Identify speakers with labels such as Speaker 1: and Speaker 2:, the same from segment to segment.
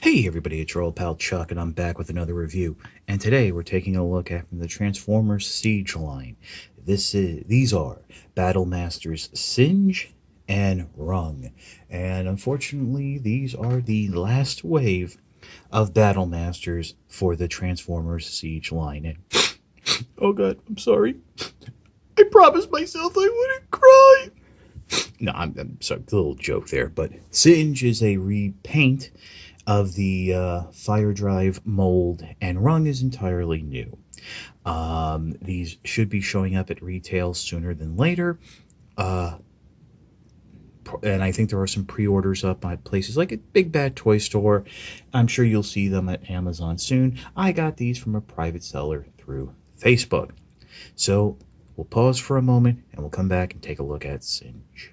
Speaker 1: Hey everybody, it's your old pal Chuck, and I'm back with another review. And today we're taking a look at the Transformers Siege line. These are Battlemasters Singe and Rung. And unfortunately, these are the last wave of Battlemasters for the Transformers Siege line. And oh god, I'm sorry. I promised myself I wouldn't cry. No, I'm sorry, a little joke there. But Singe is a repaint of the fire drive mold, and Rung is entirely new. These should be showing up at retail sooner than later. And I think there are some pre-orders up at places like a Big Bad Toy Store. I'm sure you'll see them at Amazon soon. I got these from a private seller through Facebook. So we'll pause for a moment and we'll come back and take a look at Singe.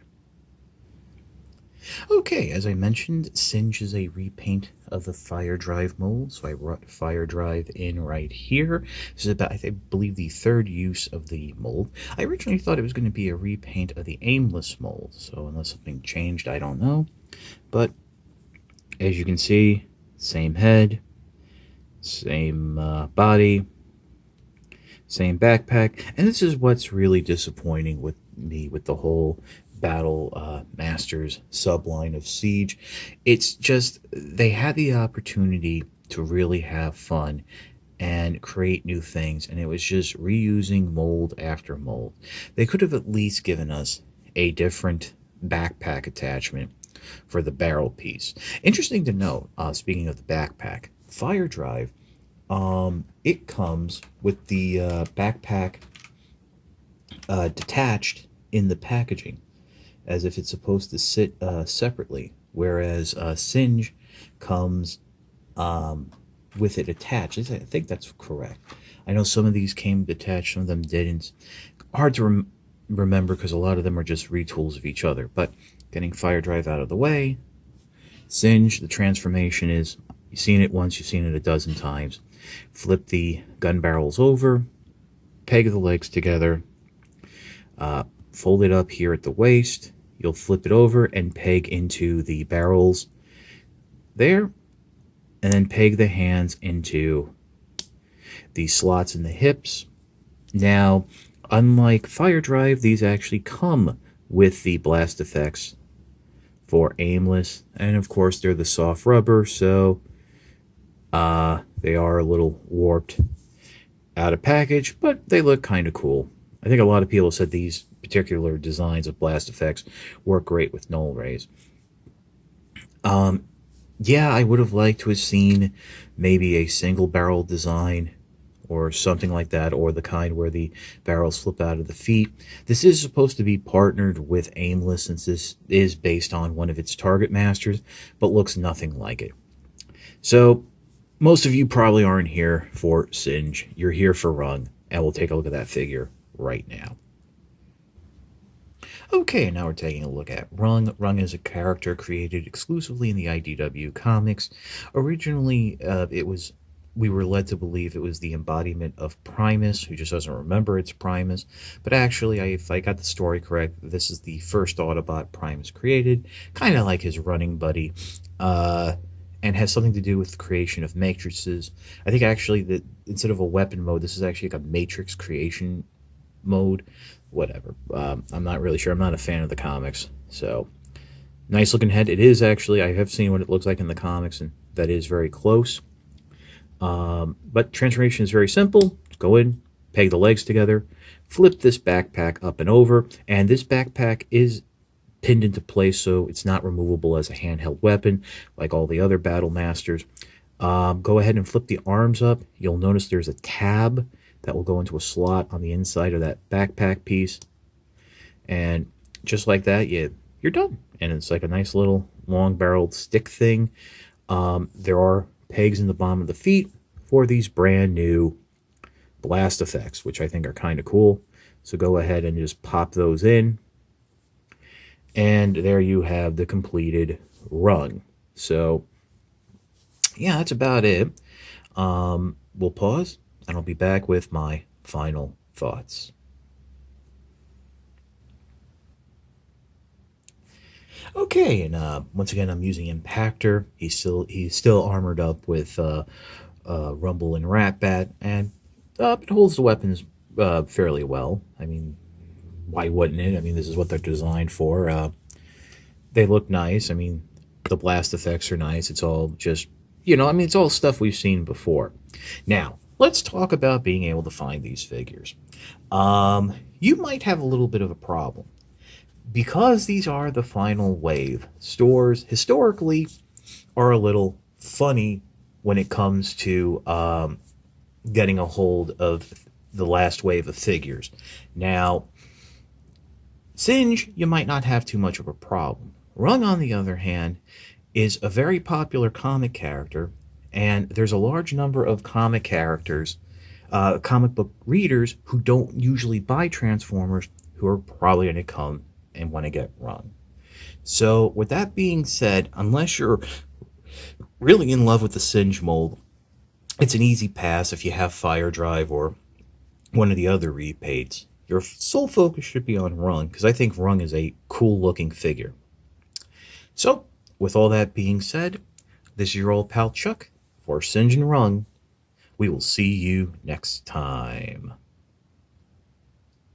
Speaker 1: Okay, as I mentioned, Singe is a repaint of the Fire Drive mold, so I brought Fire Drive in right here. This is about, I believe, the third use of the mold. I originally thought it was going to be a repaint of the Aimless mold, so unless something changed, I don't know. But as you can see, same head, same body, same backpack, and this is what's really disappointing with me with the whole Battlemasters subline of Siege. It's just they had the opportunity to really have fun and create new things, and it was just reusing mold after mold. They could have at least given us a different backpack attachment for the barrel piece. Interesting to note, speaking of the backpack, Fire Drive, it comes with the backpack detached in the packaging, as if it's supposed to sit separately, whereas Singe comes with it attached. I think that's correct. I know some of these came detached, some of them didn't. Hard to remember because a lot of them are just retools of each other. But getting Fire Drive out of the way, Singe, the transformation is, you've seen it once, you've seen it a dozen times. Flip the gun barrels over, peg the legs together, fold it up here at the waist. You'll flip it over and peg into the barrels there, and then peg the hands into the slots in the hips. Now, unlike Fire Drive, these actually come with the blast effects for Aimless, and of course they're the soft rubber, so they are a little warped out of package, but they look kind of cool. I think a lot of people said these particular designs of blast effects work great with null rays. Yeah, I would have liked to have seen maybe a single barrel design or something like that, or the kind where the barrels flip out of the feet. This is supposed to be partnered with Aimless, since this is based on one of its target masters, but looks nothing like it. So most of you probably aren't here for Singe. You're here for Rung, and we'll take a look at that figure right now. Okay, now we're taking a look at Rung. Rung is a character created exclusively in the IDW comics. Originally, we were led to believe it was the embodiment of Primus, who just doesn't remember it's Primus. But actually, if I got the story correct, this is the first Autobot Primus created, kind of like his running buddy, and has something to do with the creation of matrices. I think actually that instead of a weapon mode, this is actually like a matrix creation mode. Whatever. I'm not really sure. I'm not a fan of the comics. So, nice looking head. It is actually, I have seen what it looks like in the comics, and that is very close. But transformation is very simple. Go in, peg the legs together, flip this backpack up and over, and this backpack is pinned into place, so it's not removable as a handheld weapon like all the other Battlemasters. Go ahead and flip the arms up. You'll notice there's a tab that will go into a slot on the inside of that backpack piece. And just like that, you're done. And it's like a nice little long-barreled stick thing. There are pegs in the bottom of the feet for these brand new blast effects, which I think are kind of cool. So go ahead and just pop those in. And there you have the completed Rung. So, yeah, that's about it. We'll pause, and I'll be back with my final thoughts. Okay, and once again, I'm using Impactor. He's still armored up with Rumble and Ratbat, and it holds the weapons fairly well. I mean, why wouldn't it? I mean, this is what they're designed for. They look nice. I mean, the blast effects are nice. It's all just, I mean, it's all stuff we've seen before. Now, let's talk about being able to find these figures. You might have a little bit of a problem because these are the final wave. Stores historically are a little funny when it comes to getting a hold of the last wave of figures. Now, Singe, you might not have too much of a problem. Rung, on the other hand, is a very popular comic character, and there's a large number of comic book readers who don't usually buy Transformers who are probably going to come and want to get Rung. So, with that being said, unless you're really in love with the Singe mold, it's an easy pass if you have Fire Drive or one of the other repaints. Your sole focus should be on Rung, because I think Rung is a cool looking figure. So, with all that being said, this is your old pal Chuck for Singe and Rung. We will see you next time.